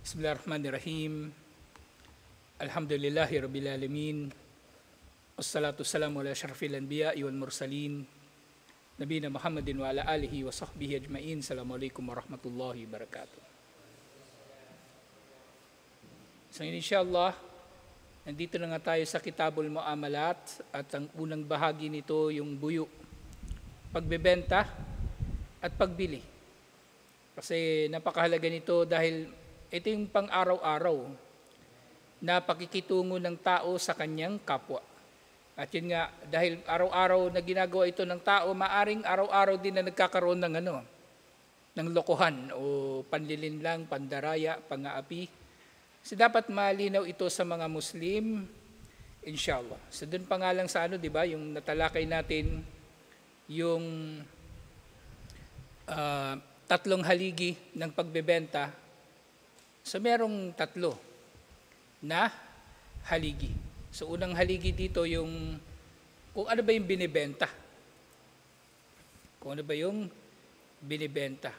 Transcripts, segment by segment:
Bismillahirrahmanirrahim. Alhamdulillahi Rabbil Alamin. Wassalatu wassalamu ala syarafil anbiya'i wal mursalin. Nabiyina Muhammadin wa ala alihi wa sahbihi ajma'in. Assalamualaikum warahmatullahi wabarakatuh. So inshallah, nandito na nga tayo sa Kitabul Muamalat at ang unang bahagi nito yung buyo, pagbebenta at pagbili. Kasi napakahalaga nito dahil ito yung pang-araw-araw na pakikitungo ng tao sa kanyang kapwa. At yun nga, dahil araw-araw na ginagawa ito ng tao, maaring araw-araw din na nagkakaroon ng lokohan o panlilinlang, pandaraya, pang-aapi. So dapat malinaw ito sa mga Muslim, inshallah. So dun pa nga lang sa di ba, yung natalakay natin, yung tatlong haligi ng pagbebenta. So merong tatlo na haligi. So unang haligi dito yung kung ano ba yung binibenta. Kung ano ba yung binibenta.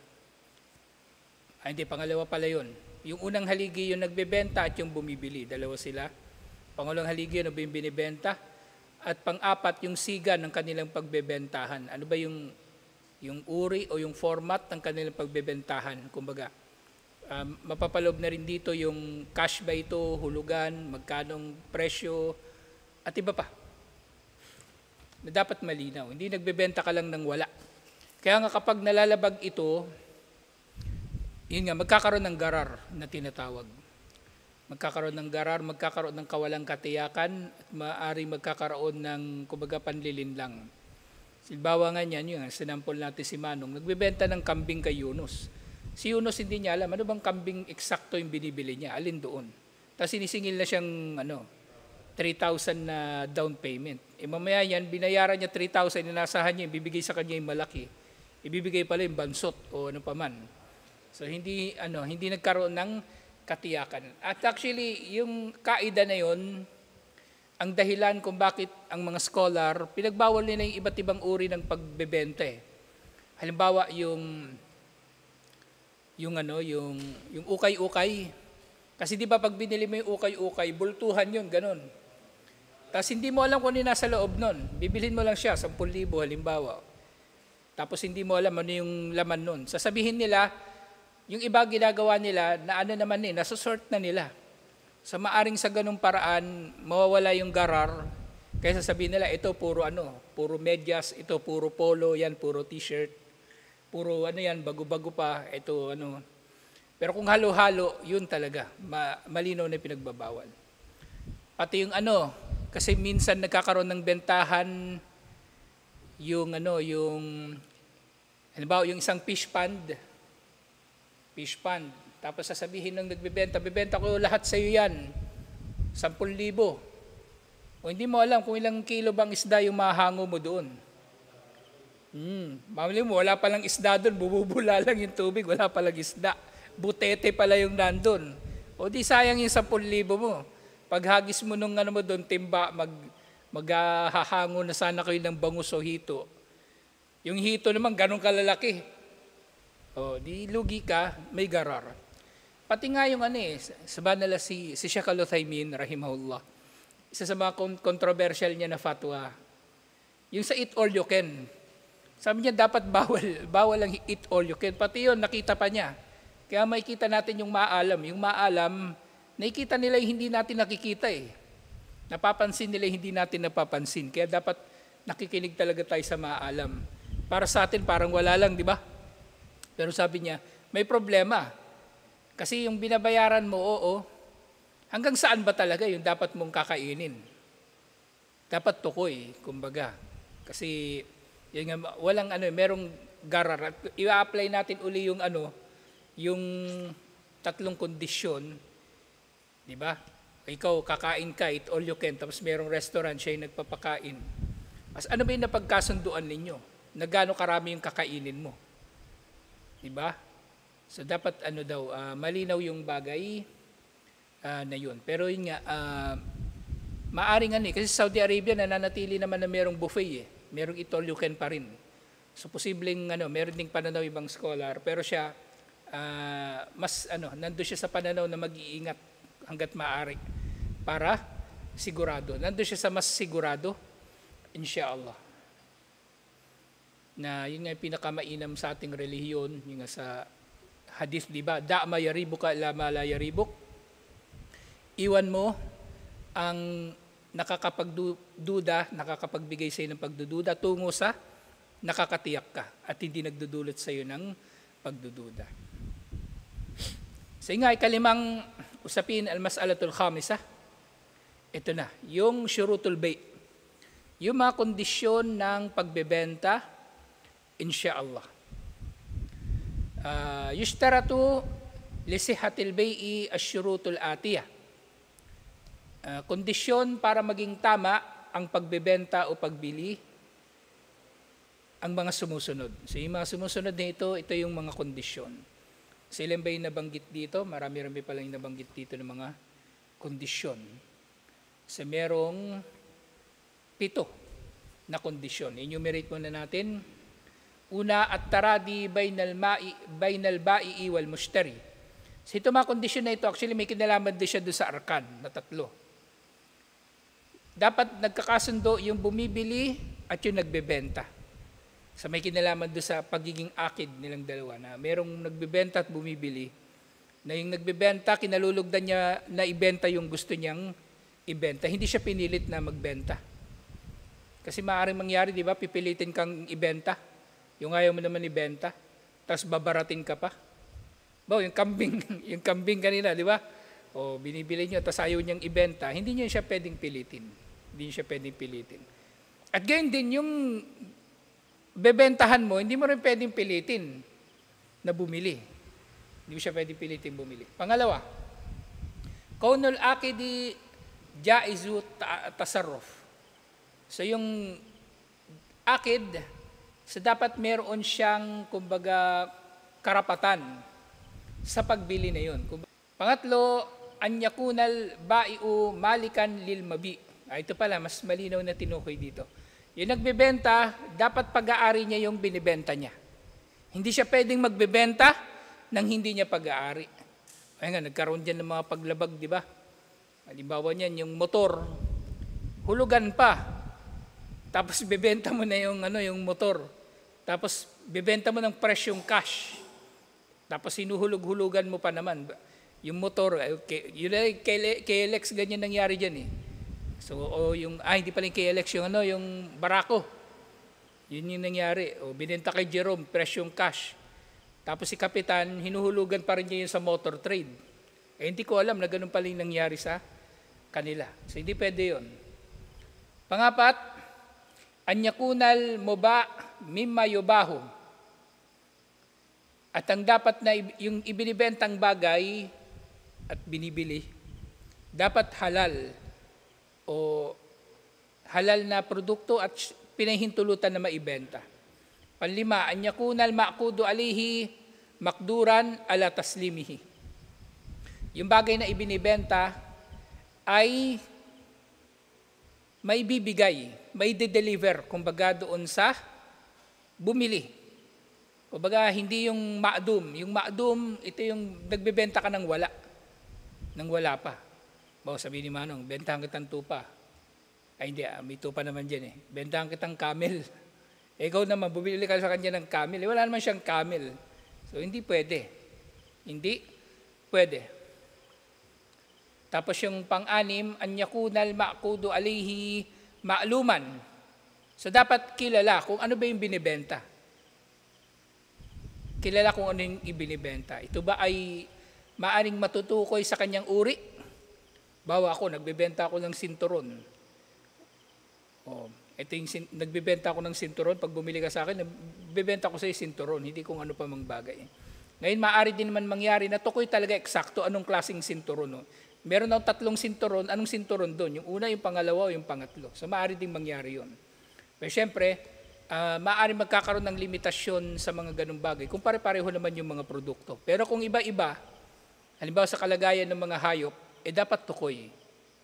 Hindi, pangalawa pala yun. Yung unang haligi yung nagbebenta at yung bumibili. Dalawa sila. Pangalawang haligi ano ba yung binibenta. At pang-apat yung siga ng kanilang pagbebentahan. Ano ba yung uri o yung format ng kanilang pagbebentahan. Kumbaga, mapapaloob na rin dito yung cash ba ito, hulugan, magkanong presyo, at iba pa. Na dapat malinaw. Hindi nagbebenta ka lang ng wala. Kaya nga kapag nalalabag ito, yun nga, magkakaroon ng garar na tinatawag. Magkakaroon ng garar, magkakaroon ng kawalang katiyakan, at maaaring magkakaroon ng, kumbaga, panlilinlang. Silbawa nga niyan, yung sinampol natin si Manong, nagbebenta ng kambing kay Yunus. Si Yunus hindi niya alam, ano bang kambing eksakto yung binibili niya, alin doon. Tapos sinisingil na siyang 3,000 na down payment. Mamaya yan, binayaran niya 3,000, inasahan niya, ibibigay sa kanya yung malaki. Ibibigay pala yung bansot o ano paman. So hindi nagkaroon ng katiyakan. At actually, yung kaida na yon, ang dahilan kung bakit ang mga scholar, pinagbawal nila yung iba't ibang uri ng pagbebenta. Halimbawa, yung ukay-ukay. Kasi di ba pag binili mo yung ukay-ukay, bultuhan yun, ganun. Tapos hindi mo alam kung ano nasa loob nun. Bibilhin mo lang siya, 10,000 halimbawa. Tapos hindi mo alam ano yung laman nun. Sasabihin nila, yung iba ginagawa nila, na nasosort na nila. Sa maaring sa ganung paraan, mawawala yung garar. Kaya sasabihin nila, ito puro medyas, ito puro polo, yan puro t-shirt. Puro bago-bago pa, ito Pero kung halo-halo, yun talaga, malinaw na pinagbabawal. Pati yung kasi minsan nagkakaroon ng bentahan, halimbawa yung isang fish pond, tapos sasabihin ng bebenta ko lahat sa iyo yan, 10,000. O hindi mo alam kung ilang kilo bang isda yung mahango mo doon. Mamali mo, wala palang isda doon, bububula lang yung tubig, wala palang isda. Butete pala yung nandun. O di sayang yung 10,000 mo. Paghagis mo nung mo doon, timba, maghahango na sana kayo ng bangus o hito. Yung hito naman, ganun kalalaki. O di lugi ka, may garar. Pati nga yung sabanala si Sheikh Al-Uthaymin, rahimahullah. Isa sa mga controversial niya na fatwa, yung sa eat all you can. Sabi niya dapat bawal ang eat all you can. Pati yun, nakita pa niya. Kaya makikita natin yung maalam. Yung maalam, nakikita nila yung hindi natin nakikita Napapansin nila yung hindi natin napapansin. Kaya dapat nakikinig talaga tayo sa maalam. Para sa atin, parang wala lang, di ba? Pero sabi niya, may problema. Kasi yung binabayaran mo, hanggang saan ba talaga yung dapat mong kakainin? Dapat tukoy, kumbaga. Kasi walang merong garar. I-apply natin uli yung yung tatlong kondisyon, di ba? Ikaw kakain ka, eat all you can, tapos merong restaurant, siya yung nagpapakain. As ano ba yung napagkasunduan ninyo? Na gaano karami yung kakainin mo? Di ba? So dapat malinaw yung bagay na yun. Pero yun nga, maaring kasi sa Saudi Arabia nananatili naman na merong buffet merong eat all you can pa rin. So posibleng meron ding pananaw ibang scholar, pero siya nandun siya sa pananaw na mag-iingat hanggat maaari para sigurado. Nandun siya sa mas sigurado, inshallah. Na yun nga yung pinakamainam sa ating relihiyon, yung nga sa hadith, di ba? Da'ma yaribuka ila ma la yaribuk. Iwan mo ang nakakapagduda, nakakapagbigay sa iyo ng pagdududa tungo sa nakakatiyak ka at hindi nagdudulot sa iyo ng pagdududa. Sa nga, ikalimang usapin, al-mas'alatul khamisa. Ito na, yung syurutul bay'. Yung mga kondisyon ng pagbebenta, insyaallah. Yushtaratu lisihatil bay'i asyurutul atiyah. Kondisyon para maging tama ang pagbebenta o pagbili, ang mga sumusunod. So yung mga sumusunod na ito yung mga kondisyon. So ilan ba yung nabanggit dito? Marami-rami pa lang yung nabanggit dito ng mga kondisyon. So merong 7 na kondisyon. Enumerate muna natin. Una, at-taradi bainal ba'i wal mushtari. So ito mga kondisyon na ito, actually may kinalaman din siya doon sa arkan na 3. Dapat nagkakasundo yung bumibili at yung nagbebenta. So may kinalaman doon sa pagiging akid nilang dalawa na merong nagbebenta at bumibili, na yung nagbebenta, kinalulugdan niya na ibenta yung gusto niyang ibenta. Hindi siya pinilit na magbenta. Kasi maaaring mangyari, di ba, pipilitin kang ibenta, yung ayaw mo naman ibenta, tapos babaratin ka pa. Yung kambing kanina, di ba? O binibili niyo, tapos ayaw niyang ibenta, hindi niyo siya pwedeng pilitin. Hindi siya pwedeng pilitin. At gayon din, yung bebentahan mo, hindi mo rin pwedeng pilitin na bumili. Hindi mo siya pwedeng pilitin bumili. Pangalawa, kaunul akidi jaizu tasarruf. So yung akid, dapat meron siyang, kumbaga, karapatan sa pagbili na yun. Pangatlo, anyakunal ba'iu malikan lil mabi'. Ito pala, mas malinaw na tinukoy dito. Yung nagbebenta, dapat pag-aari niya yung binibenta niya. Hindi siya pwedeng magbebenta nang hindi niya pag-aari. Ay nga, nagkaroon dyan ng mga paglabag, di ba? Halimbawa niyan, yung motor, hulugan pa. Tapos bebenta mo na yung motor. Tapos bebenta mo ng presyong cash. Tapos hinuhulog-hulugan mo pa naman. Yung motor, KLX, ganyan nangyari dyan eh. So, hindi pala yung KLX, yung Barako. Yun yung nangyari. Binenta kay Jerome, presyong cash. Tapos si Kapitan, hinuhulugan pa rin niya yun sa motor trade. Hindi ko alam na ganun pala yung nangyari sa kanila. So, hindi pwede yun. Pangapat, anyakunal moba mimma yubahu. At ang dapat na yung ibinibentang bagay at binibili, dapat halal o halal na produkto at pinahintulutan na maibenta. Panlima, anyakunal ma'kudu alihi makduran ala taslimihi. Yung bagay na ibinibenta ay may bibigay, may de-deliver, kumbaga doon sa bumili. Kumbaga hindi yung ma'dum. Yung ma'dum, ito yung nagbebenta ka ng wala. Nang wala pa. Sabi ni Manong, bentahan kitang tupa. Ay hindi, may tupa naman dyan eh. Bentahan kitang camel. Ikaw naman, bumili ka sa kanya ng camel. Wala naman siyang camel. So hindi pwede. Hindi pwede. Tapos yung pang-anim, anyakunal ma'kudu alihi ma'luman. So dapat kilala kung ano ba yung binibenta. Kilala kung ano yung ibinibenta. Ito ba ay maaring matutukoy sa kanyang uri? Bawa ako, nagbebenta ako ng sinturon. Ito yung nagbebenta ako ng sinturon. Pag bumili ka sa akin, nagbebenta ko sa sinturon, hindi kung ano pa mang bagay. Ngayon, maaari din naman mangyari na tukoy talaga eksakto anong klaseng sinturon. No? Meron daw 3 sinturon, anong sinturon doon? Yung una, yung pangalawa, o yung pangatlo. So, maaari din mangyari yun. Pero syempre, maaari magkakaroon ng limitasyon sa mga ganung bagay kung pare-pareho naman yung mga produkto. Pero kung iba-iba, halimbawa sa kalagayan ng mga hayop, dapat tukoy.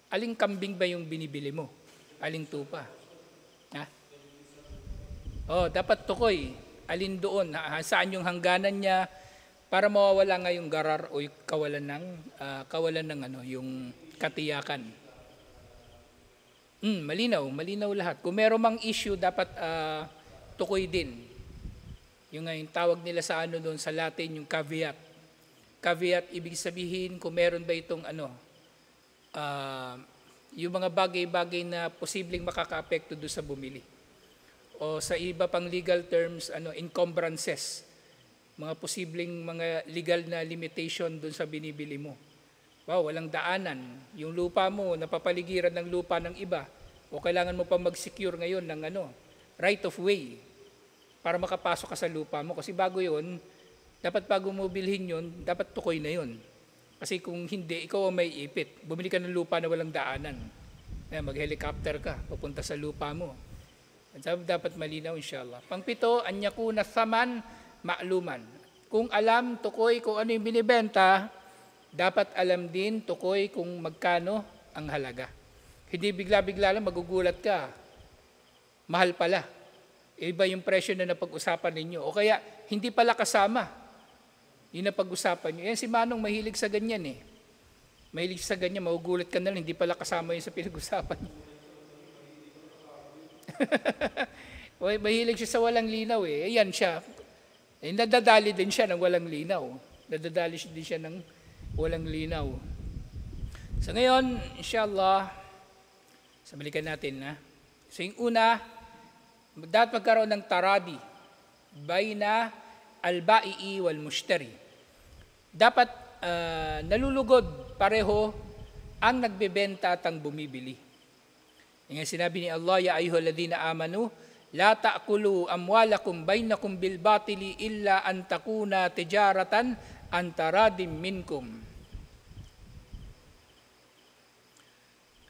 Aling kambing ba yung binibili mo? Aling tupa? Dapat tukoy. Alin doon? Saan yung hangganan niya? para mawawala nga yung garar o yung kawalan ng yung katiyakan. Malinaw lahat. Kung meron mang issue, dapat tukoy din. Yung tawag nila sa doon sa Latin, yung caveat. Caveat, ibig sabihin kung meron ba itong yung mga bagay-bagay na posibleng makaka-apekto doon sa bumili. O sa iba pang legal terms, encumbrances. Mga posibleng mga legal na limitation doon sa binibili mo. Wow, walang daanan. Yung lupa mo, napapaligiran ng lupa ng iba. O kailangan mo pa mag-secure ngayon ng right of way para makapasok ka sa lupa mo. Kasi bago yun, dapat bago mo bilhin yun, dapat tukoy na yun. Kasi kung hindi, ikaw ang may ipit. Bumili ka ng lupa na walang daanan. Mag-helicopter ka, papunta sa lupa mo. At dapat malinaw, inshallah. Pangpito, anyakuna thaman ma'luman. Kung alam, tukoy kung ano yung binibenta, dapat alam din, tukoy kung magkano ang halaga. Hindi bigla-bigla lang magugulat ka. Mahal pala. Iba yung presyo na napag-usapan ninyo. O kaya, hindi pala kasama. Yung napag-usapan nyo. Yan si Manong mahilig sa ganyan eh. Mahilig sa ganyan, magugulat ka na lang, hindi pala kasama yun sa pinag-usapan. Mahilig siya sa walang linaw eh. Ayan siya. Nadadali din siya ng walang linaw. Nadadali din siya ng walang linaw. So ngayon, inshallah, balikan natin. So yung una, dapat magkaroon ng taradi bayna al-ba'i wal mushtari. Dapat nalulugod pareho ang nagbebenta at ang bumibili. Yung sinabi ni Allah, ya ayyuhalladhina amanu, la ta'kulu amwalakum bainakum bil batili illa an takuna tijaratan an taradim minkum.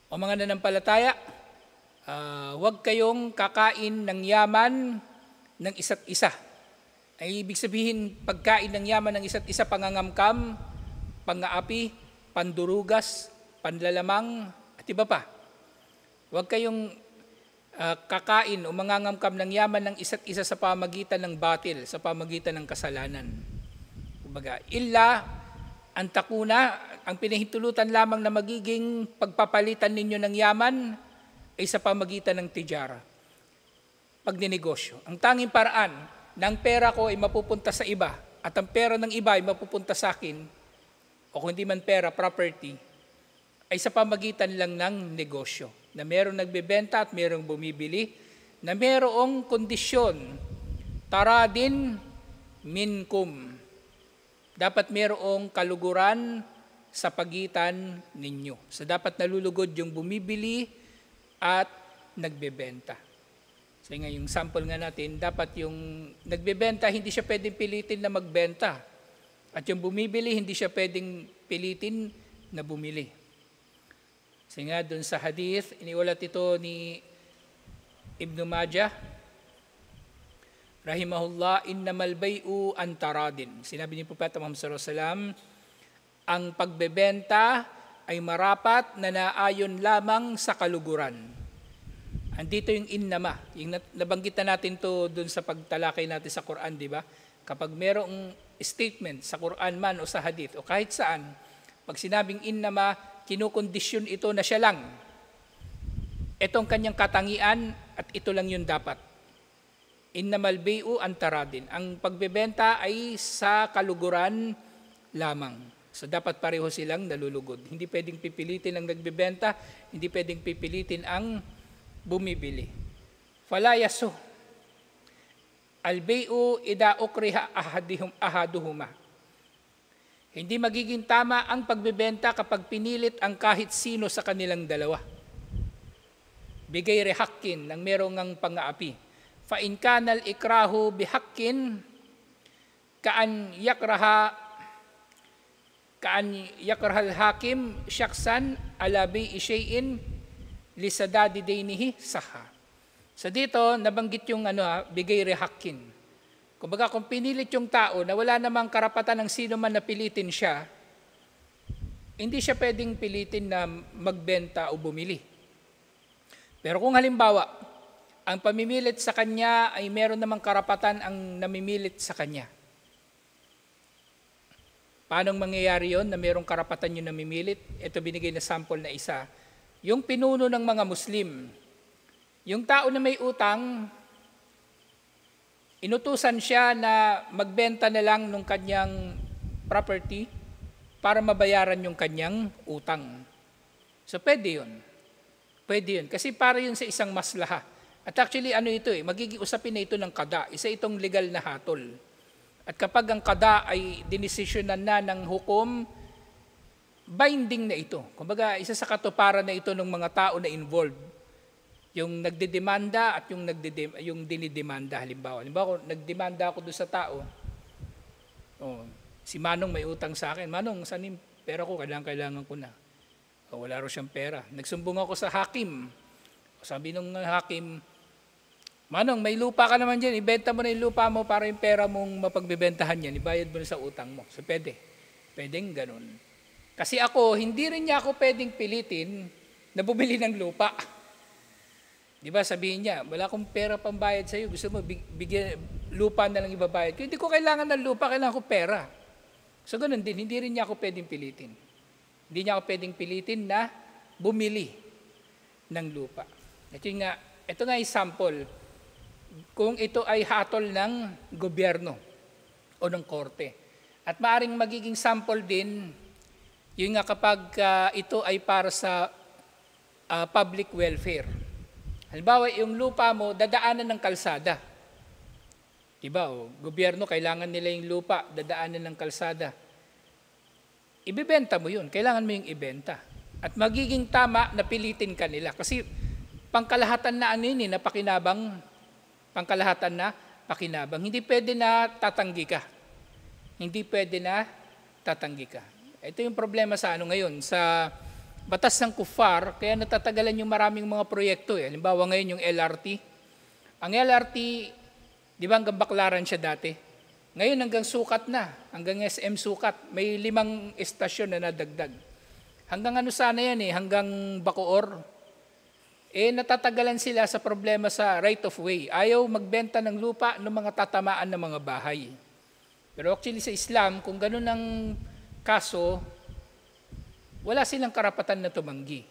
O mga nanampalataya, huwag kayong kakain ng yaman ng isa't isa. Ay ibig sabihin, pagkain ng yaman ng isa't isa, pangangamkam, pangaapi, pandurugas, panlalamang, at iba pa. Huwag kayong kakain o mangangamkam ng yaman ng isa't isa sa pamagitan ng batil, sa pamagitan ng kasalanan. Kumbaga, illa ang takuna, ang pinahintulutan lamang na magiging pagpapalitan ninyo ng yaman ay sa pamagitan ng tijara, pagninegosyo. Ang tanging paraan ng pera ko ay mapupunta sa iba at ang pera ng iba ay mapupunta sa akin, o kung hindi man pera, property, ay sa pamagitan lang ng negosyo. Na merong nagbebenta at merong bumibili, na merong kondisyon, taradin minkum. Dapat merong kaluguran sa pagitan ninyo. So dapat nalulugod yung bumibili at nagbebenta. So nga yung sample nga natin, dapat yung nagbebenta, hindi siya pwedeng pilitin na magbenta. At yung bumibili, hindi siya pwedeng pilitin na bumili. Kasi nga dun sa hadith, iniulat ito ni Ibn Majah, rahimahullah, innamal bay'u an taradin. Sinabi ni Propeta Muhammad sallallahu alaihi wasallam, ang pagbebenta ay marapat na naayon lamang sa kaluguran. Andito yung innama. Yung nabanggit na natin to dun sa pagtalakay natin sa Quran, di ba? Kapag merong statement sa Quran man o sa hadith o kahit saan, pag sinabing innama, kinukondisyon ito na siya lang. Itong kanyang katangian at ito lang yun dapat. Innamal bay'u an taradin. Ang pagbebenta ay sa kaluguran lamang. So dapat pareho silang nalulugod. Hindi pwedeng pipilitin ang nagbebenta, hindi pwedeng pipilitin ang bumibili. Fala yasu. Al bay'u idha ukriha ahaduhuma. Hindi magiging tama ang pagbebenta kapag pinilit ang kahit sino sa kanilang dalawa. Bigay rehakkin ng merong ang pang-aapi. Fa in kanal ikrahu bihakkin kaan yakrahal hakim syaksan ala bi shay'in lisadadi daynihi saha. So dito nabanggit yung bigay rehakkin. Kumbaga kung pinilit yung tao na wala namang karapatan ng sino man na pilitin siya, hindi siya pwedeng pilitin na magbenta o bumili. Pero kung halimbawa, ang pamimilit sa kanya ay meron namang karapatan ang namimilit sa kanya. Paano mangyayari yon na mayroong karapatan yung namimilit? Ito binigay na sample na isa. Yung pinuno ng mga Muslim, yung tao na may utang, inutusan siya na magbenta na lang ng kanyang property para mabayaran yung kanyang utang. So pwede yun. Pwede yun. Kasi para yun sa isang maslaha. At actually ano ito magiging usapin na ito ng kada. Isa itong legal na hatol. At kapag ang kada ay dinesisyonan na ng hukom, binding na ito. Kumbaga, isa sa katuparan na ito ng mga tao na involved. Yung nagdedemanda at yung dinidemanda. Halimbawa, nagdemanda ako doon sa tao. Si Manong may utang sa akin. Manong, saan yung pera ko? Kailangan ko na. Wala rin siyang pera. Nagsumbong ako sa hakim. Sabi nung hakim, Manong, may lupa ka naman dyan, ibenta mo na yung lupa mo para yung pera mong mapagbibentahan yan, ibayad mo na sa utang mo. So pwede. Pwedeng ganun. Kasi ako, hindi rin niya ako pwedeng pilitin na bumili ng lupa. Di ba sabihin niya, wala akong pera pambayad sa'yo, gusto mo bigyan, lupa na lang ibabayad. Kung hindi ko kailangan ng lupa, kailangan ko pera. So ganun din, hindi rin niya ako pwedeng pilitin. Hindi niya ako pwedeng pilitin na bumili ng lupa. Ito nga yung sample. Kung ito ay hatol ng gobyerno o ng korte. At maaring magiging sample din, yun nga kapag ito ay para sa public welfare. Halimbawa, yung lupa mo, dadaanan ng kalsada. Diba? Gobyerno, kailangan nila yung lupa, dadaanan ng kalsada. Ibibenta mo yun. Kailangan mo yung ibenta. At magiging tama na pilitin ka nila. Kasi pangkalahatan na na pakinabang, pangkalahatan na pakinabang. Hindi pwede na tatanggi ka. Hindi pwede na tatanggi ka. Ito yung problema sa ngayon, sa batas ng kufar, kaya natatagalan yung maraming mga proyekto. Halimbawa ngayon yung LRT. Ang LRT, di ba hanggang Baclaran siya dati? Ngayon hanggang Sukat na, hanggang SM Sukat. May 5 estasyon na nadagdag. Hanggang sana yan hanggang Bacoor. Natatagalan sila sa problema sa right of way. Ayaw magbenta ng lupa ng mga tatamaan ng mga bahay. Pero actually sa Islam, kung ganun ang kaso, wala silang karapatan na tumanggi.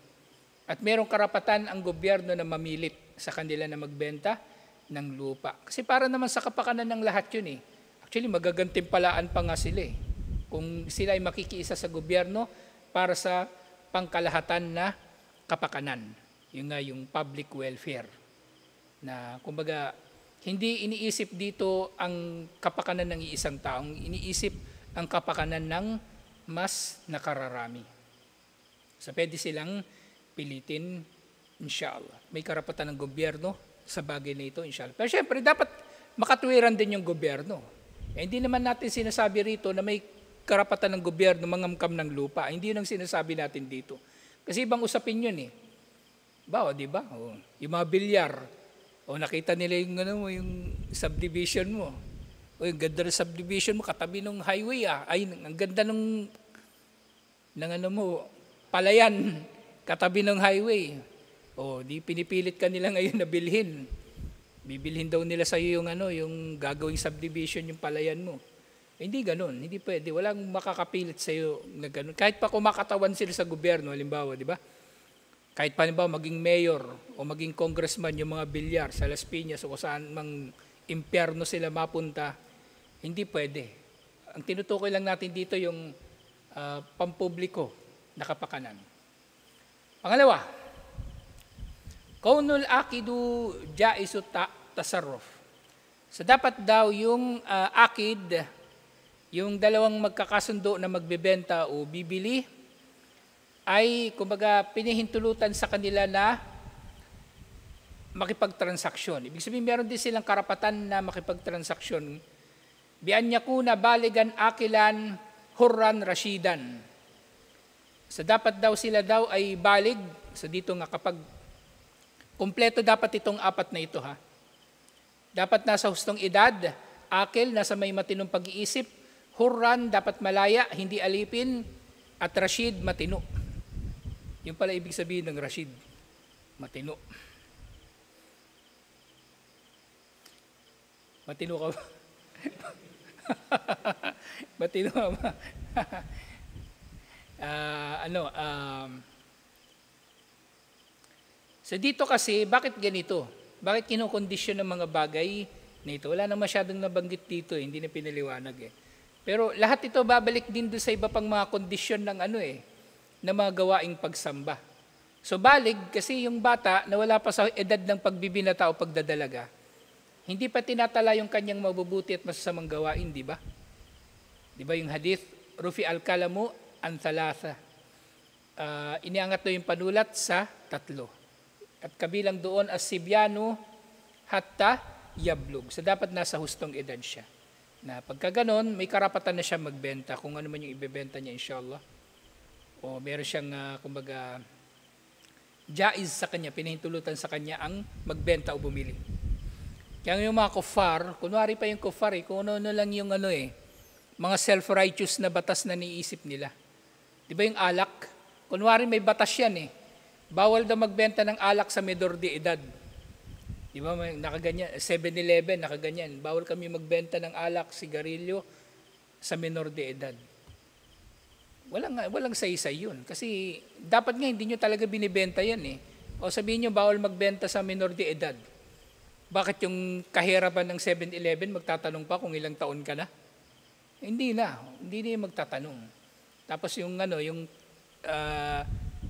At merong karapatan ang gobyerno na mamilit sa kanila na magbenta ng lupa. Kasi para naman sa kapakanan ng lahat yun Actually, magagantimpalaan pa nga sila kung sila ay makikiisa sa gobyerno para sa pangkalahatan na kapakanan. Yung nga yung public welfare. Na kumbaga, hindi iniisip dito ang kapakanan ng iisang taong, iniisip ang kapakanan ng mas nakararami. So pwede silang pilitin, inshallah. May karapatan ng gobyerno sa bagay na ito, inshallah. Pero syempre, dapat makatwiran din yung gobyerno. Hindi naman natin sinasabi rito na may karapatan ng gobyerno mangamkam ng lupa. Hindi yun ang sinasabi natin dito. Kasi ibang usapin yun di ba? Yung mga bilyar. Nakita nila yung subdivision mo. Yung ganda ng subdivision mo, katabi ng highway Ay, ang ganda ng palayan, katabi ng highway. Di pinipilit ka nila ngayon na bilhin. Bibilhin daw nila sa iyo yung gagawing subdivision, yung palayan mo. Hindi ganoon, hindi pwede. Walang makakapilit sa iyo na ganoon. Kahit pa kumakatawan sila sa gobyerno, halimbawa, di ba? Kahit pa halimbawa maging mayor o maging congressman yung mga bilyar sa Las Piñas o saan mang impyerno sila mapunta, hindi pwede. Ang tinutukoy lang natin dito yung pampubliko na kapakanan. Pangalawa, kaunul akidu jaisu tasarruf. So dapat daw yung akid, yung dalawang magkakasundo na magbebenta o bibili, ay kumbaga pinahintulutan sa kanila na makipagtransaksyon. Ibig sabihin meron din silang karapatan na makipagtransaksyon. Bian niya kuna baligan akilan hurran rashidan. So dapat daw sila ay balig. So dito nga kapag kumpleto dapat itong 4 na ito Dapat nasa hustong edad, akil nasa may matinong pag-iisip, hurran dapat malaya, hindi alipin, at rashid matino. Yung pala ibig sabihin ng rashid, matino. Matino ka ba? Matino ka ba? ano, so dito kasi, bakit ganito? Bakit kinukondisyon ng mga bagay na ito? Wala na masyadong nabanggit dito, hindi na pinaliwanag eh. Pero lahat ito babalik din doon sa iba pang mga kondisyon ng na mga gawaing pagsamba. So balig, kasi yung bata na wala pa sa edad ng pagbibinata o pagdadalaga, hindi pa tinatala yung kanyang mabubuti at masasamang gawain, di ba? Di ba yung hadith, Rufi al-kalamu an thalatha. Iniangat na yung panulat sa 3. At kabilang doon as-sibyanu hatta yablug. So dapat nasa hustong edad siya. Na pagka ganon, may karapatan na siya magbenta kung ano man yung ibebenta niya inshallah. O meron siyang kumbaga jaiz sa kanya, pinahintulutan sa kanya ang magbenta o bumili. Kaya yung mga kuffar, kunwari pa yung kuffar kung ano lang yung mga self-righteous na batas na niisip nila. Di ba yung alak? Kunwari may batas yan bawal daw magbenta ng alak sa menor de edad. Di ba, nakaganyan, 7-Eleven, nakaganyan. Bawal kami magbenta ng alak, sigarilyo sa menor de edad. Walang saysay yun. Kasi dapat nga hindi nyo talaga binibenta yan O sabihin nyo, bawal magbenta sa menor de edad. Bakit yung kahirapan ng 7-Eleven magtatanong pa kung ilang taon ka na? Hindi na yung magtatanong. Tapos yung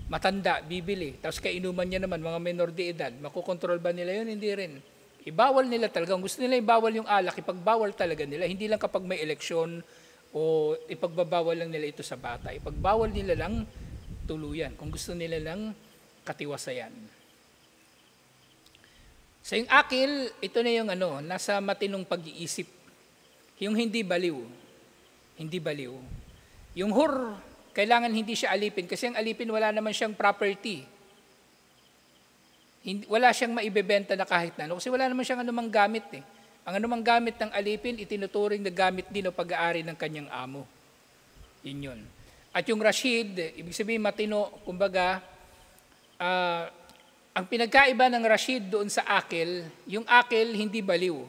matanda, bibili. Tapos kainuman niya naman, mga menor de edad. Makukontrol ba nila yun? Hindi rin. Ibawal nila talaga. Kung gusto nila ibawal yung alak, ipagbawal talaga nila. Hindi lang kapag may eleksyon o ipagbabawal lang nila ito sa bata. Ipagbawal nila lang tuluyan. Kung gusto nila lang katiwasayan. So yung akil, ito na yung nasa matinong pag-iisip. Yung hindi baliw. Hindi baliw. Yung hur, kailangan hindi siya alipin kasi ang alipin wala naman siyang property. Wala siyang maibebenta na kahit na. Kasi wala naman siyang anumang gamit Ang anumang gamit ng alipin, itinuturing na gamit din o pag-aari ng kanyang amo. Yun. At yung Rashid, ibig sabihin matino, kumbaga, ang pinagkaiba ng Rashid doon sa akil, yung akil hindi baliw.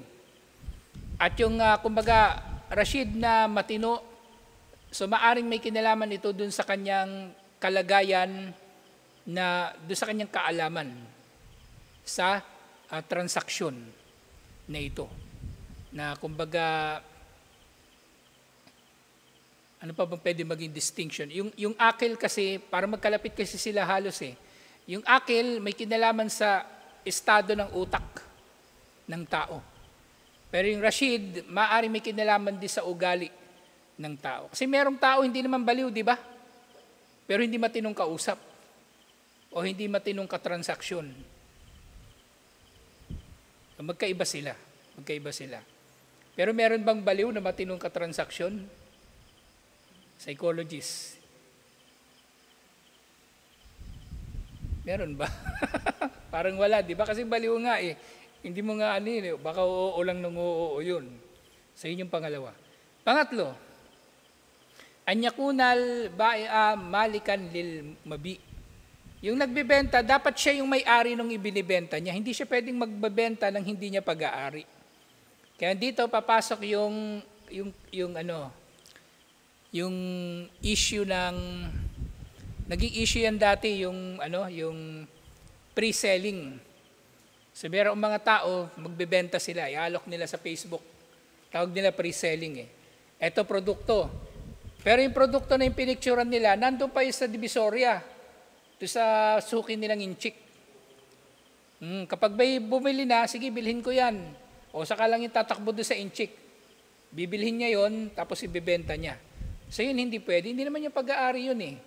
At yung, kumbaga, Rashid na matino, so maaring may kinalaman ito dun sa kanyang kalagayan dun sa kanyang kaalaman sa transaksyon na ito. Na kumbaga, ano pa bang pwede maging distinction? Yung akil kasi, para magkalapit kasi sila halos Yung akil may kinalaman sa estado ng utak ng tao. Pero yung Rashid, maaring may kinalaman din sa ugali ng tao. Kasi merong tao hindi naman baliw, di ba? Pero hindi matinong kausap o hindi matinong katransaksyon. Magkaiba sila. Pero meron bang baliw na matinong katransaksyon? Psychologist. Meron ba? Parang wala, di ba? Kasi baliw nga Hindi mo nga baka oo lang nung oo yun. So yun yung pangalawa. Pangatlo, anyakunal bai'a malikan lil mabi. Yung nagbebenta, dapat siya yung may-ari nung ibinibenta niya. Hindi siya pwedeng magbebenta ng hindi niya pag-aari. Kaya dito papasok yung issue ng naging issue yan dati yung pre-selling. So merong mga tao magbebenta sila, ialok nila sa Facebook. Tawag nila pre-selling Ito produkto. Pero yung produkto na yung pinicturean nila, nandun pa yung sa Divisoria. Ito sa suki nilang Inchik. Kapag may bumili na, sige, bilhin ko yan. O saka lang yung tatakbo doon sa Inchik. Bibilhin niya yon tapos ibibenta niya. So yun hindi pwede. Hindi naman yung pag-aari yun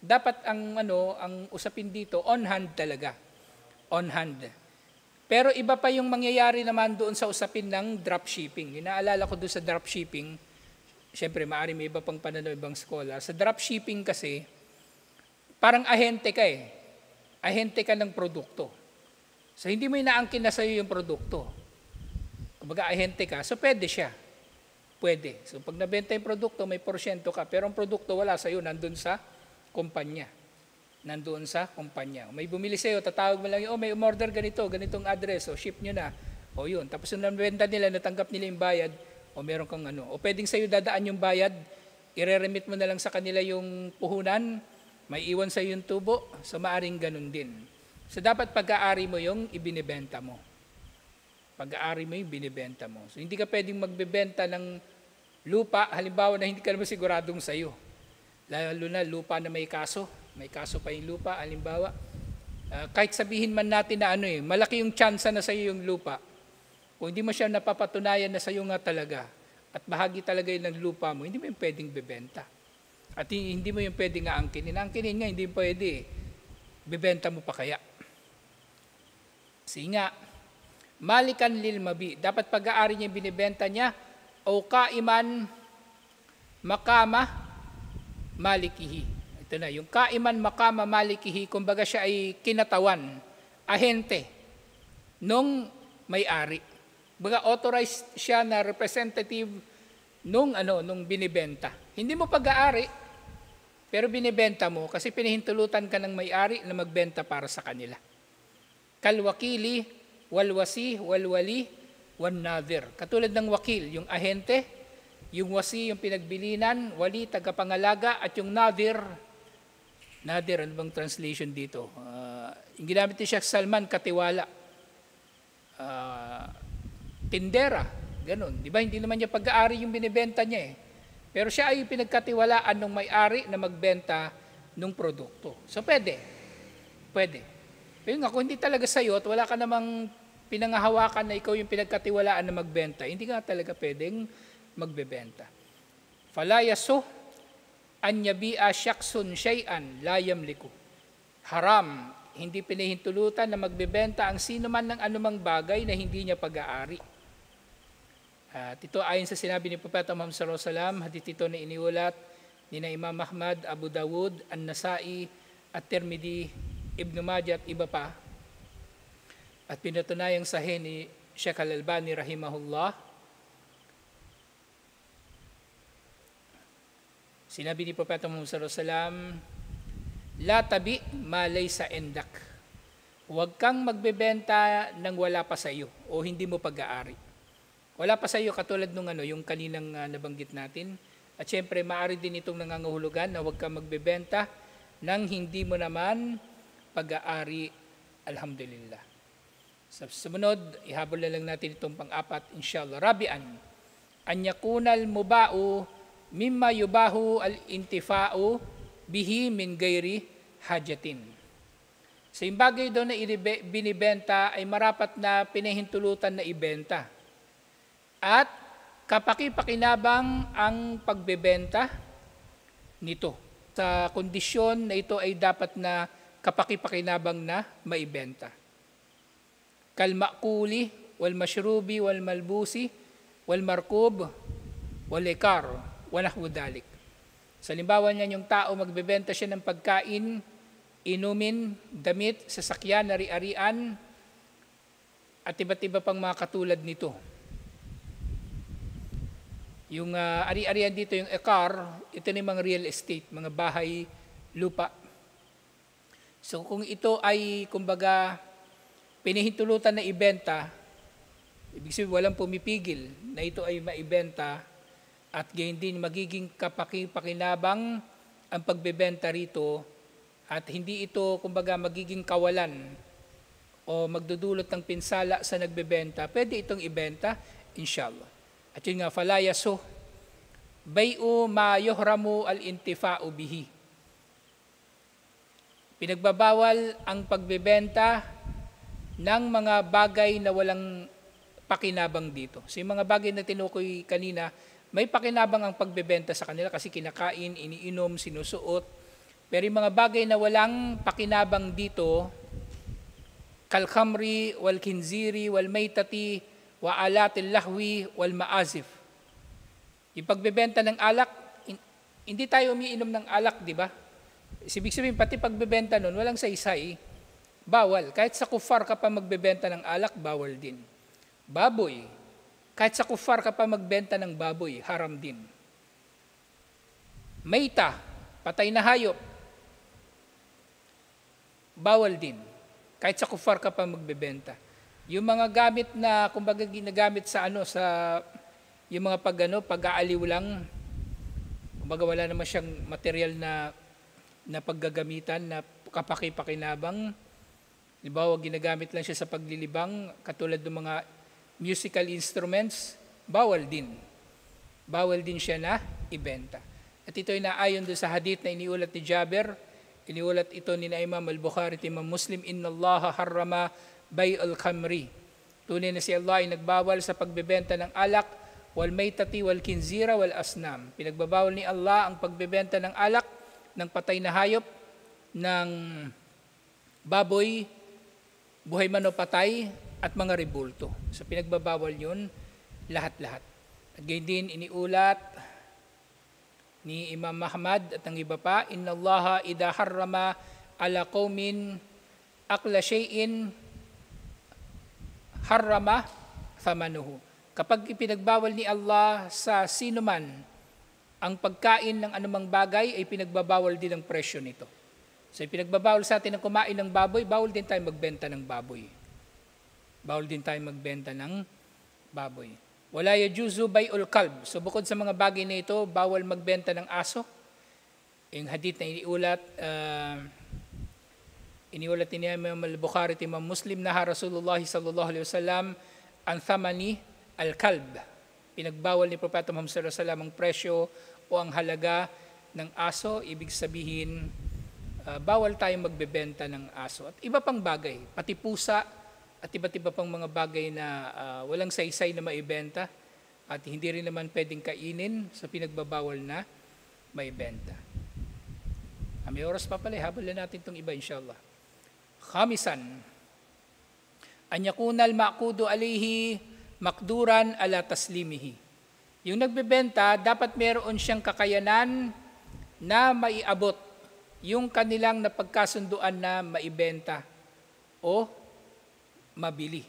Dapat ang usapin dito, on hand talaga. On hand. Pero iba pa yung mangyayari naman doon sa usapin ng dropshipping. Inaalala ko doon sa dropshipping, siyempre, maaari may iba pang pananaw, ibang skola. Sa dropshipping kasi, parang ahente ka Ahente ka ng produkto. So, hindi mo inaangkin na sa'yo yung produkto. Kumbaga, ahente ka. So, pwede siya. Pwede. So, pag nabenta yung produkto, may porsyento ka. Pero ang produkto wala sa'yo, nandun sa kumpanya. Nandoon sa kumpanya. May bumili sa'yo, tatawag mo lang, may umorder ganitong address, ship nyo na. Yun. Tapos yung nabenta nila, natanggap nila yung bayad, meron kang o pwedeng sa'yo dadaan yung bayad, ireremit mo na lang sa kanila yung puhunan, may iwan sa yung tubo, so maaring ganun din. So dapat pag-aari mo yung ibinibenta mo. Pag-aari mo yung binibenta mo. So hindi ka pwedeng magbebenta ng lupa, halimbawa na hindi ka naman siguradong sa'yo. Lalo na lupa na may kaso pa yung lupa, halimbawa. Kahit sabihin man natin na malaki yung tsansa na sa'yo yung lupa, kung hindi mo siya napapatunayan na sa'yo nga talaga, at bahagi talaga yun ng lupa mo, hindi mo yung pwedeng bebenta. At hindi mo yung pwedeng aangkinin. Aangkinin nga, hindi pwede. Bebenta mo pa kaya. Kasi nga, malikan lil mabi. Dapat pag-aari niya yung binibenta niya, o kaiman makama malikihi. Ito na, yung kaiman makama malikihi, kumbaga siya ay kinatawan, ahente, nung may-ari. Baga authorized siya na representative nung binibenta. Hindi mo pag-aari, pero binibenta mo kasi pinahintulutan ka ng may-ari na magbenta para sa kanila. Kalwakili, walwasi, walwali, wan nadir. Katulad ng wakil, yung ahente, yung wasi, yung pinagbilinan, wali, tagapangalaga, at yung nadir, ano bang translation dito? Yung ginamit niya Salman, katiwala. Tindera, ganun. Di ba? Hindi naman niya pag-aari yung binibenta niya Pero siya ay pinagkatiwalaan ng may-ari na magbenta ng produkto. So pwede. Pero nga, kung hindi talaga sa'yo at wala ka namang pinangahawakan na ikaw yung pinagkatiwalaan na magbenta, hindi ka talaga pwedeng magbebenta. Fala yaso an yabi'a syaksun syai'an la yamliku. Haram, hindi pinahintulutan na magbebenta ang sino man ng anumang bagay na hindi niya pag-aari. At ito ayon sa sinabi ni Propeta Muhammad sallallahu alaihi wasallam, hadith ito na iniulat ni Imam Ahmad, Abu Dawud, An-Nasai, at Tirmidhi, Ibn Majah at iba pa. At pinatunayang sahih ni Sheikh Al-Albani rahimahullah. Sinabi ni Propeta Muhammad sallallahu alaihi wasallam, la tabi ma laysa indak. Huwag kang magbebenta ng wala pa sa iyo o hindi mo pag-aari. Wala pa sa iyo katulad nung yung kaninang nabanggit natin. At syempre, maaari din itong nangangahulugan na huwag kang magbebenta nang hindi mo naman pag-aari. Alhamdulillah. Sa sumunod, ihabol na lang natin itong pang-apat, inshallah. Rabi'an, an yakunal muba'u mimma yubahu al-intifa'u bihi min gayri hajatin. So yung bagay doon na binibenta ay marapat na pinahintulutan na ibenta. At kapaki-pakinabang ang pagbebenta nito. Sa kondisyon na ito ay dapat na kapaki-pakinabang na maibenta. Kalmakuli, wal mashrubi, wal malbusi, wal markub, wal ikar, wanahwu dalik. Sa limbawa niyan, yung tao magbebenta siya ng pagkain, inumin, damit, sasakyan, ari-arian, at iba't iba pang mga katulad nito. Yung ari-arian dito, yung ekar, ito na yung mga real estate, mga bahay, lupa. So kung ito ay, kumbaga, pinahintulutan na ibenta, ibig sabihin walang pumipigil na ito ay maibenta at gayon din magiging kapaki-pakinabang ang pagbebenta rito at hindi ito, kumbaga, magiging kawalan o magdudulot ng pinsala sa nagbebenta, pwede itong ibenta, inshallah. At yun nga, falayaso, bayu ma yuhramu al-intifa'u bihi. Pinagbabawal ang pagbebenta ng mga bagay na walang pakinabang dito. So yung mga bagay na tinukoy kanina, may pakinabang ang pagbebenta sa kanila kasi kinakain, iniinom, sinusuot. Pero yung mga bagay na walang pakinabang dito, kalkhamri, wal kinziri, wal maytati, wa alatil lahwi wal maazif. Yung pagbebenta ng alak, hindi tayo umiinom ng alak, di ba? Ibig sabihin, pati pagbebenta nun, walang saysay, bawal. Kahit sa kufar ka pa magbebenta ng alak, bawal din. Baboy, kahit sa kufar ka pa magbenta ng baboy, haram din. Mayta, patay na hayop, bawal din. Kahit sa kufar ka pa magbebenta. Yung mga gamit na, kumbaga, ginagamit sa sa yung mga pag-aaliw lang, Kumbaga wala naman siyang material na paggagamitan na kapaki-pakinabang. Halimbawa, ginagamit lang siya sa paglilibang, katulad ng mga musical instruments, bawal din. Bawal din siya na ibenta. At ito ay naayon doon sa hadith na iniulat ni Jabir, iniulat ito ni Imam al-Bukhari at Imam Muslim, Inna Allah harrama bay al-khamri. Tunay na si Allah ay nagbawal sa pagbebenta ng alak, wal maytati wal kinzira wal asnam. Pinagbabawal ni Allah ang pagbebenta ng alak, ng patay na hayop, ng baboy, buhay man o patay, at mga rebulto. So pinagbabawal yun lahat-lahat. At gayon din iniulat ni Imam Ahmad at ang iba pa, Inna Allaha idha harrama ala qawmin akla shay'in harrama thamanuhu. Kapag ipinagbawal ni Allah sa sino man ang pagkain ng anumang bagay, ay pinagbabawal din ang presyo nito. So ipinagbabawal sa atin ang kumain ng baboy, bawal din tayo magbenta ng baboy. Bawal din tayo magbenta ng baboy. Wala yajuzu bay'ul kalb. So bukod sa mga bagay na ito, bawal magbenta ng aso. Yung hadith na iniulat ni Imam al-Bukhari at Imam Muslim na Rasulullah sallallahu alaihi wasallam ang thamani al-kalb. Pinagbawal ni Propeta Muhammad sallallahu alaihi wasallam ang presyo o ang halaga ng aso. Ibig sabihin, bawal tayong magbebenta ng aso. At iba pang bagay, pati pusa, at iba't iba pang mga bagay na walang saysay na maibenta at hindi rin naman pwedeng kainin sa pinagbabawal na maibenta. May oras pa pala, habol na natin itong iba inshallah. Khamisan, an yakuna al-ma'qudu alayhi makduran ala taslimihi. Yung nagbebenta, dapat meron siyang kakayanan na maiabot yung kanilang napagkasunduan na maibenta o mabili.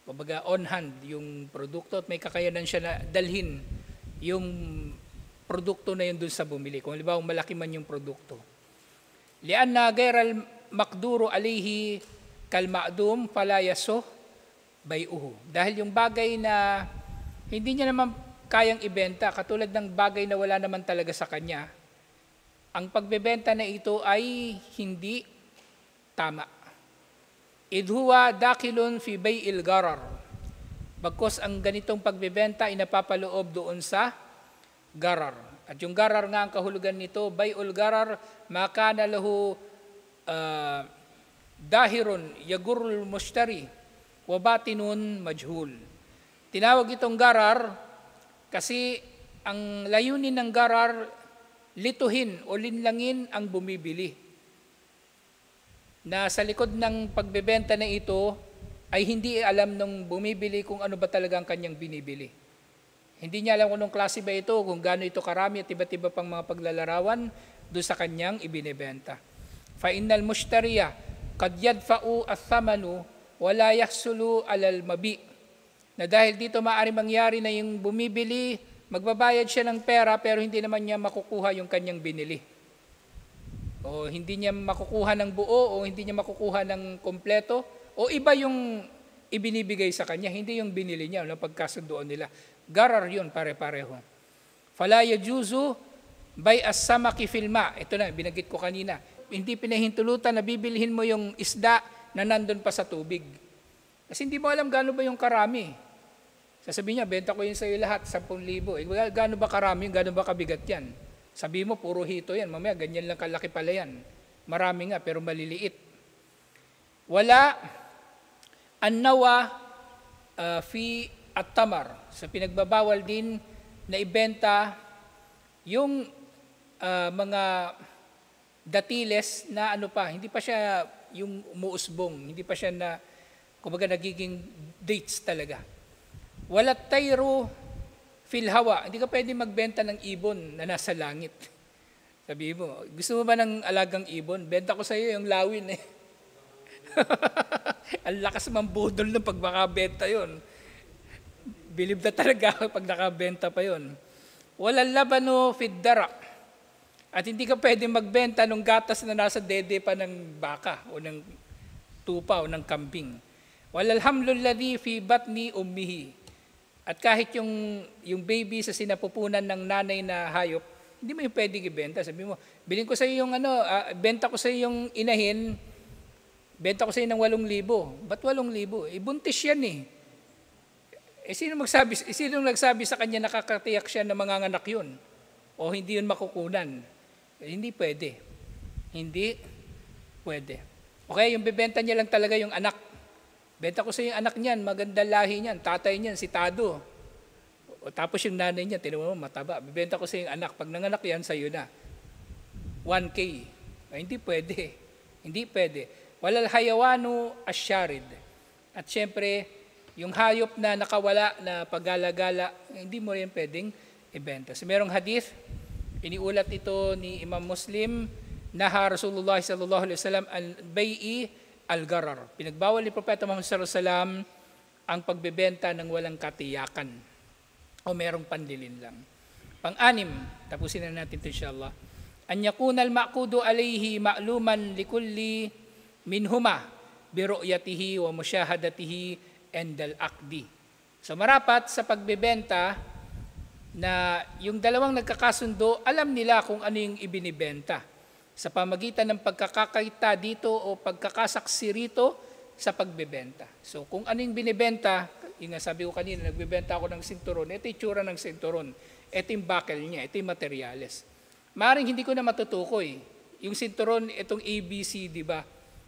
Kumbaga on hand yung produkto at may kakayanan siya na dalhin yung produkto na yun dun sa bumili. Kung halimbawa malaki man yung produkto. Lianna gairal makduro alayhi kal ma'dum fala yaso bay'uhu. Dahil yung bagay na hindi niya naman kayang ibenta, katulad ng bagay na wala naman talaga sa kanya, ang pagbebenta na ito ay hindi tama. Idhuwa dakilun fi bay'il garar. Bagkos ang ganitong pagbebenta ay napapaloob doon sa garar. At yung garar nga ang kahulugan nito, bay'ul garar, makana lahu dahirun yagurul mushtari wa batinun majhul. Tinawag itong garar kasi ang layunin ng garar, lituhin o linlangin ang bumibili. Na sa likod ng pagbebenta na ito ay hindi alam nung bumibili kung ano ba talaga ang kanyang binibili. Hindi niya alam kung anong klase ba ito, kung gaano ito karami at iba't iba pang mga paglalarawan doon sa kanyang ibinebenta. Fa innal mushtariya qad yadfa'u ath-thamanu wa la yahsulu 'alal mabi. Na dahil dito maaari mangyari na yung bumibili, magbabayad siya ng pera pero hindi naman niya makukuha yung kanyang binili. O hindi niya makukuha ng buo o hindi niya makukuha ng kompleto o iba yung ibinibigay sa kanya, hindi yung binili niya o pagkasunduan nila. Garar yun, pare-pareho. Fala yajuzu bay as-samaki fil ma. Ito na, binanggit ko kanina. Hindi pinahintulutan na bibilhin mo yung isda na nandun pa sa tubig. Kasi hindi mo alam gaano ba yung karami. Sasabihin niya, benta ko yun sa iyo lahat, 10,000. Gaano ba karami, gaano ba kabigat yan? Sabi mo, puro hito yan. Mamaya, ganyan lang kalaki pala yan. Marami nga, pero maliliit. Wala annawa fi at-tamar. So, pinagbabawal din na ibenta yung mga datiles na ano pa, hindi pa siya yung umuusbong, hindi pa siya na, kumbaga, nagiging dates talaga. Wala tayro fil hawa, hindi ka pwede magbenta ng ibon na nasa langit. Sabi mo, gusto mo ba ng alagang ibon? Benta ko sa iyo yung lawin eh. Ang lakas mambudol ng pag makabenta yun. Believe na talaga pag nakabenta pa yun. Walang labano fid dara. At hindi ka pwede magbenta ng gatas na nasa dede pa ng baka o ng tupa o ng kambing. Walal hamlul ladhi fi batni ummihi. At kahit yung baby sa sinapupunan ng nanay na hayop, Hindi mo yung pwedeng ibenta. Sabi mo, bilhin ko sa iyo yung benta ko sa iyo yung inahin, benta ko sa iyo ng 8,000. Ba't 8,000? Buntis yan eh. Sino nagsabi sa kanya nakakatiyak siya na manganganak yun? O hindi yun makukunan? Hindi pwede. Hindi pwede. Okay, yung bibenta niya lang talaga yung anak. Benta ko sa iyo yung anak niyan, maganda lahi niyan, tatay niyan, si Tado. O tapos yung nanay niya, tinuwa mo, mataba. Bibenta ko sa iyo yung anak. Pag nanganak yan, sa'yo na. 1K. Ay, hindi pwede. Hindi pwede. Walal hayawanu asyarid. At syempre, yung hayop na nakawala na paggala-gala, hindi mo rin pwedeng ibenta. So merong hadith, iniulat ito ni Imam Muslim, naha Rasulullah sallallahu alaihi wasallam al-bai'i al-gharar. Pinagbawal ni Propeta Muhammad sallallahu alaihi wasallam ang pagbebenta ng walang katiyakan o merong panlilin lang. Pang-anim, tapusin na natin ito inshallah. An yakuna al-ma'qudu alayhi ma'luman likulli minhuma bi ru'yatihi wa musyahadatihi and al-aqdi. So marapat sa pagbebenta na yung dalawang nagkakasundo, alam nila kung ano yung ibinibenta sa pamagitan ng pagkakakita dito o pagkakasaksi rito sa pagbebenta. So kung ano yung binibenta, yung sabi ko kanina, nagbebenta ako ng sinturon, ito yung tsura ng sinturon, ito yung buckle niya, ito yung materyales. Maring hindi ko na matutukoy. Yung sinturon, itong ABC, di ba?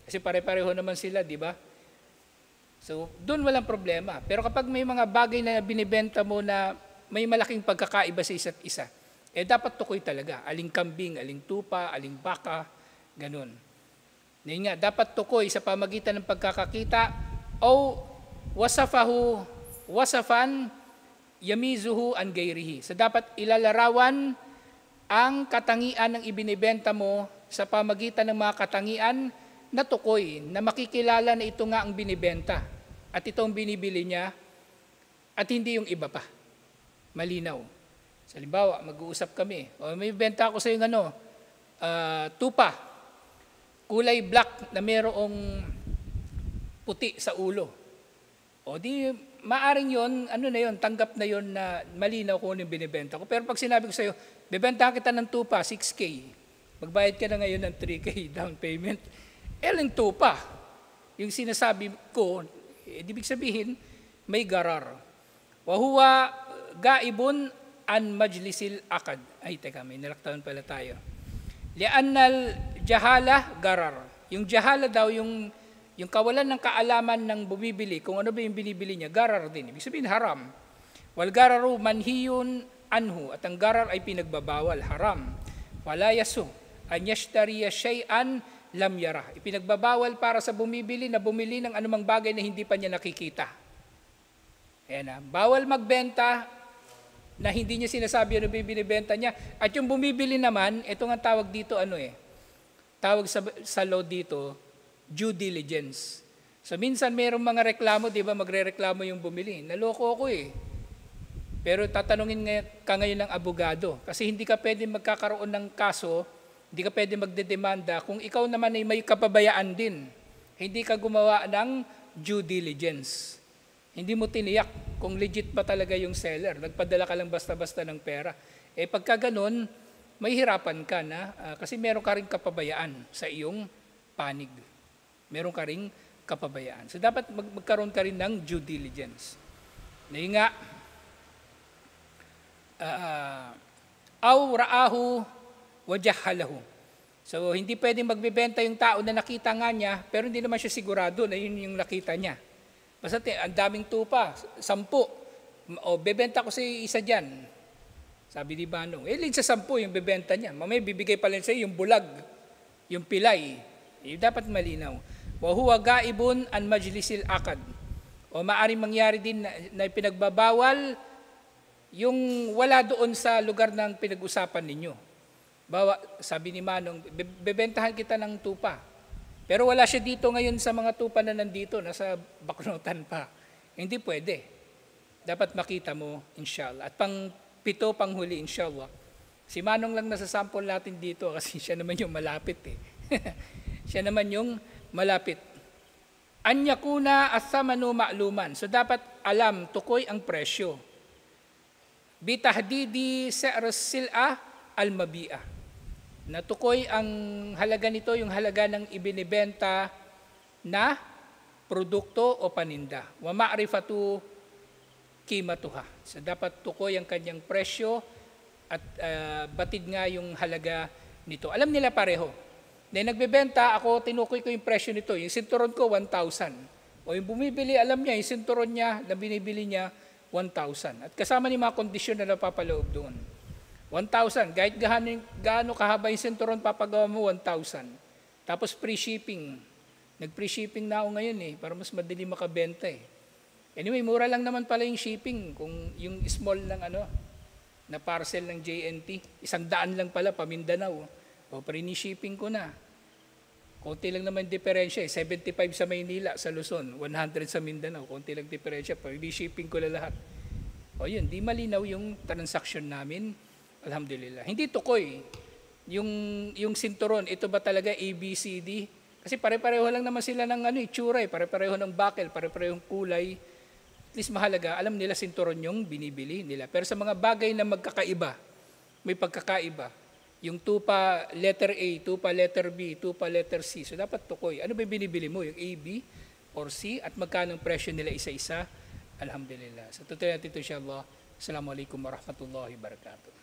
Kasi pare-pareho naman sila, di ba? So, doon walang problema. Pero kapag may mga bagay na binibenta mo na may malaking pagkakaiba sa isa't isa, dapat tukoy talaga. Aling kambing, aling tupa, aling baka, ganun. Ngayon nga, dapat tukoy sa pamagitan ng pagkakakita o wasafan yamizuhu an gairihi. So dapat ilalarawan ang katangian ng ibinibenta mo sa pamagitan ng mga katangian na tukoy, na makikilala na ito nga ang binibenta at ito ang binibili niya at hindi yung iba pa. Malinaw. So, halimbawa, mag-uusap kami. O, may benta ako sa yung tupa, kulay black na mayroong puti sa ulo. O di, maaring yon, tanggap na yon na malinaw kung ano yung binibenta ko. Pero pag sinabi ko sa iyo, bibenta kita ng tupa, 6K. Magbayad ka na ngayon ng 3K down payment. Yung tupa. Yung sinasabi ko, ibig sabihin, may garar. Wahuwa gaibun an majlisil akad. Ay, teka, may nalaktawan pala tayo. Liannal jahala garar. Yung jahala daw, yung kawalan ng kaalaman ng bumibili, kung ano ba yung binibili niya, garar din. Ibig sabihin, haram. Wal gararu manhiyun anhu. At ang garar ay pinagbabawal, haram. Wala yasu. An yashtariya shay'an lam yarah. Ipinagbabawal para sa bumibili na bumili ng anumang bagay na hindi pa niya nakikita. Ayan na. Bawal magbenta na hindi niya sinasabi ano binibenta niya. At yung bumibili naman, ito nga tawag dito, tawag sa law dito, due diligence. So minsan mayroong mga reklamo, di ba, magrereklamo yung bumili. Naloko ako eh. Pero tatanungin ka ngayon ng abogado kasi hindi ka pwede magkakaroon ng kaso, hindi ka pwede magdedemanda kung ikaw naman ay may kapabayaan din. Hindi ka gumawa ng due diligence. Hindi mo tiniyak kung legit ba talaga yung seller. Nagpadala ka lang basta-basta ng pera. Pagka ganun, may hirapan ka na kasi meron ka rin kapabayaan sa iyong panig. Meron ka ring kapabayaan. So dapat magkaroon ka rin ng due diligence. Ngayon nga, aw raahu wajahalahu. So hindi pwedeng magbebenta yung tao na nakita nga niya, pero hindi naman siya sigurado na yun yung nakita niya. Basta ang daming tupa, 10. O bebenta ko sa isa dyan. Sabi ni Manong, lin sa 10 yung bebenta niya. Mamaya bibigay pa lang sa yung bulag, yung pilay. Dapat malinaw. Wa huwa gaibun an majlisil akad. O maaring mangyari din na pinagbabawal yung wala doon sa lugar ng pinag-usapan ninyo. Sabi ni Manong, bebentahan kita ng tupa. Pero wala siya dito ngayon sa mga tupa na nandito, nasa baknotan pa. Hindi pwede. Dapat makita mo, inshallah. At pang-7, panghuli, inshallah. Si Manong lang nasa sample natin dito kasi siya naman yung malapit eh. Siya naman yung malapit. Anyakuna as-samanu ma'luman. So dapat alam, tukoy ang presyo. Bitahdidi sa'ras sil'ah al-mabi'a. Na tukoy ang halaga nito, yung halaga ng ibinibenta na produkto o paninda. Wa ma'rifatu qimatuha. So dapat tukoy ang kanyang presyo at batid nga yung halaga nito. Alam nila pareho. Dahil nagbebenta ako, tinukoy ko yung presyo nito. Yung sinturon ko, 1,000. O yung bumibili, alam niya, yung sinturon niya na binibili niya, 1,000. At kasama ni mga kondisyon na napapaloob doon. 1,000. Kahit gaano kahaba yung sinturon, papagawa mo 1,000. Tapos free shipping. Nag-free shipping na ako ngayon para mas madali makabenta Anyway, mura lang naman pala yung shipping. Kung yung small lang na parcel ng JNT, 100 lang pala, pa-Mindanao. O pre-shipping ko na. Konti lang naman diferensya 75 sa Maynila, sa Luzon, 100 sa Mindanao. Konti lang diferensya, pre-shipping ko na lahat. O yun, di malinaw yung transaction namin. Alhamdulillah. Hindi tukoy. Yung sinturon, ito ba talaga ABCD? Kasi pare-pareho lang naman sila ng itsura pare-pareho ng buckle, pare-parehong kulay. At least mahalaga, alam nila sinturon yung binibili nila. Pero sa mga bagay na magkakaiba, may pagkakaiba, yung tupa letter A, tupa letter B, tupa letter C. So dapat tukoy. Ano ba binibili mo? Yung A, B, or C? At magkano ang presyo nila isa-isa? Alhamdulillah. Sa tutuloy natin ito, insyaAllah. Assalamualaikum warahmatullahi wabarakatuh.